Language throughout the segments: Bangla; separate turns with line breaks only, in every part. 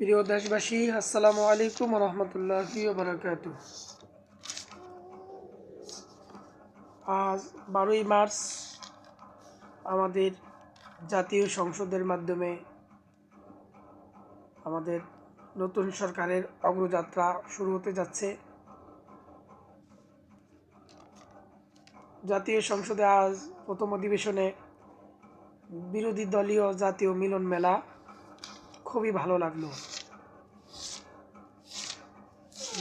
প্রিয় দেশবাসী, আসসালামু আলাইকুম রহমতুল্লাহি ওয়া বারাকাতুহু। আজ 12ই মার্চ আমাদের জাতীয় সংসদের মাধ্যমে আমাদের নতুন সরকারের অগ্রযাত্রা শুরু হতে যাচ্ছে। জাতীয় সংসদে আজ প্রথম অধিবেশনে বিরোধী দলীয় জাতীয় মিলন মেলা খুবই ভালো লাগলো।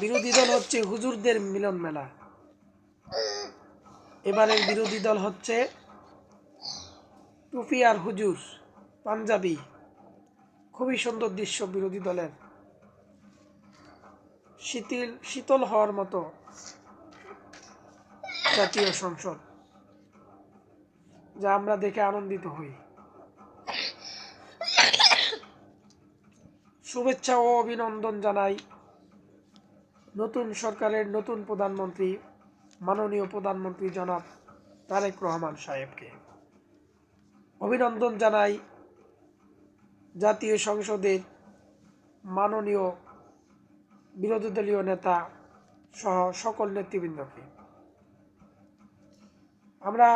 বিরোধী দল হচ্ছে হুজুরদের মিলন মেলা। এবারের বিরোধী দল হচ্ছে টুপি আর হুজুর, পাঞ্জাবি। খুবই সুন্দর দৃশ্য বিরোধী দলের। শীতল হওয়ার মতো জাতীয় সংসদ, যা আমরা দেখে আনন্দিত হই। শুভেচ্ছা ও অভিনন্দন জানাই নতুন সরকারের নতুন প্রধানমন্ত্রী, মাননীয় প্রধানমন্ত্রী জনাব তারেক রহমান সাহেবকে। অভিনন্দন জানাই জাতীয় সংসদের মাননীয় বিরোধী দলীয় নেতা সহ সকল নেতৃবৃন্দকে। আমরা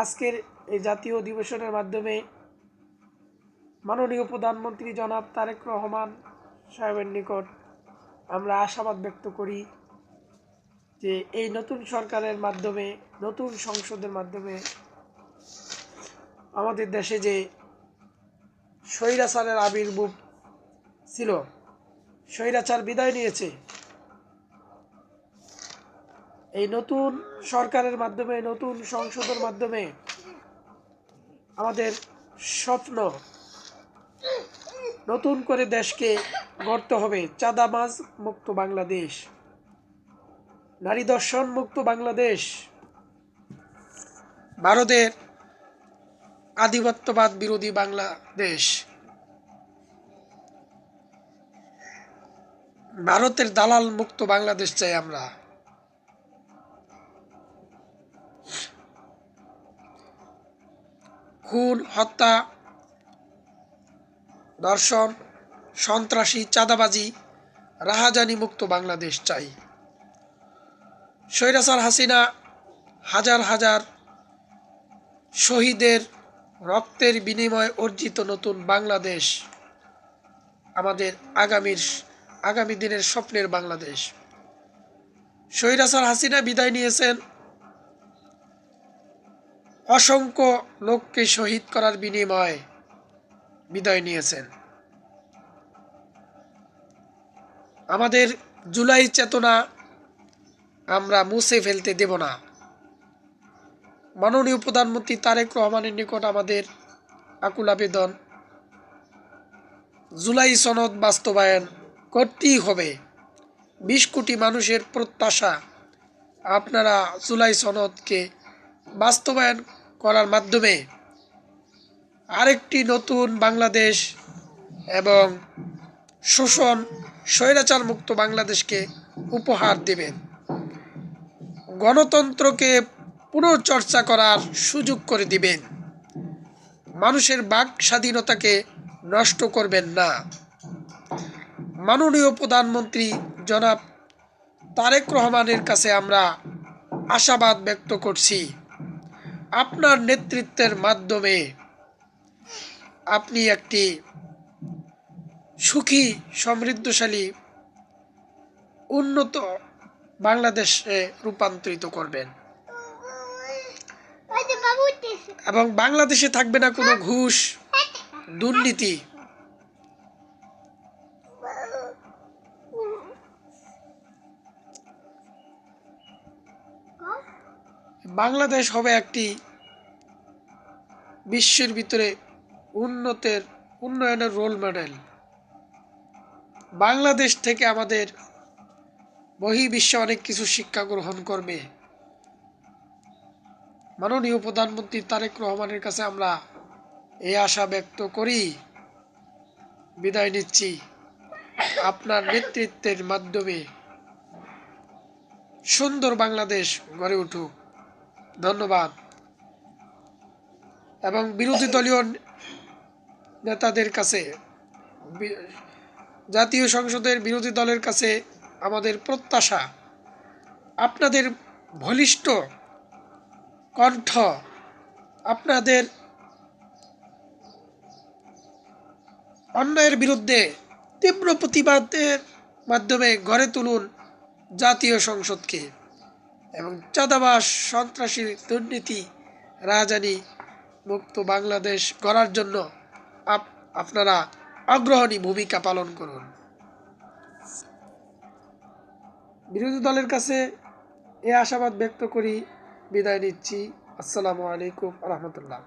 আজকের এই জাতীয় অধিবেশনের মাধ্যমে মাননীয় প্রধানমন্ত্রী জনাব তারেক রহমান সাহেবের নিকট আমরা আশাবাদ ব্যক্ত করি যে এই নতুন সরকারের মাধ্যমে, নতুন সংসদের মাধ্যমে আমাদের দেশে যে স্বৈরাচারের আবির্ভাব ছিল, স্বৈরাচার বিদায় নিয়েছে। এই নতুন সরকারের মাধ্যমে, নতুন সংসদের মাধ্যমে আমাদের স্বপ্ন, নতুন করে দেশকে গড়তে হবে। চাঁদাবাজ মুক্ত বাংলাদেশ, নারী ধর্ষণ মুক্ত বাংলাদেশ, ভারতের আধিপত্যবাদ বিরোধী বাংলাদেশ, ভারতের দালাল মুক্ত বাংলাদেশ চাই আমরা। খুন, হত্যা, ধর্ষণ, সন্ত্রাসী, চাঁদাবাজি, রাহাজানি মুক্ত বাংলাদেশ চাই। স্বৈরাচার হাসিনা হাজার হাজার শহীদের রক্তের বিনিময়ে অর্জিত নতুন বাংলাদেশ আমাদের আগামী দিনের স্বপ্নের বাংলাদেশ। স্বৈরাচার হাসিনা বিদায় নিয়েছেন, অসংখ্য লোককে শহীদ করার বিনিময়ে বিদায় নিয়েছেন। আমাদের জুলাই চেতনা আমরা মুছে ফেলতে দেব না। মাননীয় প্রধানমন্ত্রী তারেক রহমানের নিকট আমাদের আকুল আবেদন, জুলাই সনদ বাস্তবায়ন করতেই হবে। 20 কোটি মানুষের প্রত্যাশা, আপনারা জুলাই সনদকে বাস্তবায়ন করার মাধ্যমে আরেকটি নতুন বাংলাদেশ এবং শোষণ, স্বৈরাচার মুক্ত বাংলাদেশকে উপহার দেবেন। গণতন্ত্রকে পুনর্চর্চা করার সুযোগ করে দিবেন। মানুষের বাক স্বাধীনতাকে নষ্ট করবেন না। মাননীয় প্রধানমন্ত্রী জনাব তারেক রহমানের কাছে আমরা আশাবাদ ব্যক্ত করছি, আপনার নেতৃত্বের মাধ্যমে আপনি একটি সুখী, সমৃদ্ধশালী, উন্নত বাংলাদেশে রূপান্তরিত করবেন এবং বাংলাদেশে থাকবে না কোনো ঘুষ, দুর্নীতি। বাংলাদেশ হবে একটি বিশ্বের ভিতরে উন্নয়নের রোল মডেল। বাংলাদেশ থেকে আমাদের বহির্বিশ্বে অনেক কিছু শিক্ষা গ্রহণ করবে। মাননীয় প্রধানমন্ত্রী তারেক রহমানের কাছে আমরা এই আশা ব্যক্ত করি। বিদায় নিচ্ছি। আপনার নেতৃত্বের মাধ্যমে সুন্দর বাংলাদেশ গড়ে উঠুক। ধন্যবাদ। এবং বিরোধী দলীয় নেতাদের কাছে জাতীয় সংসদের বিরোধী দলের কাছে আমাদের প্রত্যাশা, আপনাদের বলিষ্ঠ কণ্ঠ, আপনাদের অন্যায়ের বিরুদ্ধে তীব্র প্রতিবাদের মাধ্যমে গড়ে তুলুন জাতীয় সংসদকে এবং চাঁদাবাজ, সন্ত্রাসী, দুর্নীতি, রাজধানী মুক্ত বাংলাদেশ গড়ার জন্য আপনারা অগ্রণী ভূমিকা পালন করুন। বিরোধী দলের কাছে এ আশাবাদ ব্যক্ত করি বিদায় নিচ্ছি। আসসালামু আলাইকুম রহমতুল্লাহ।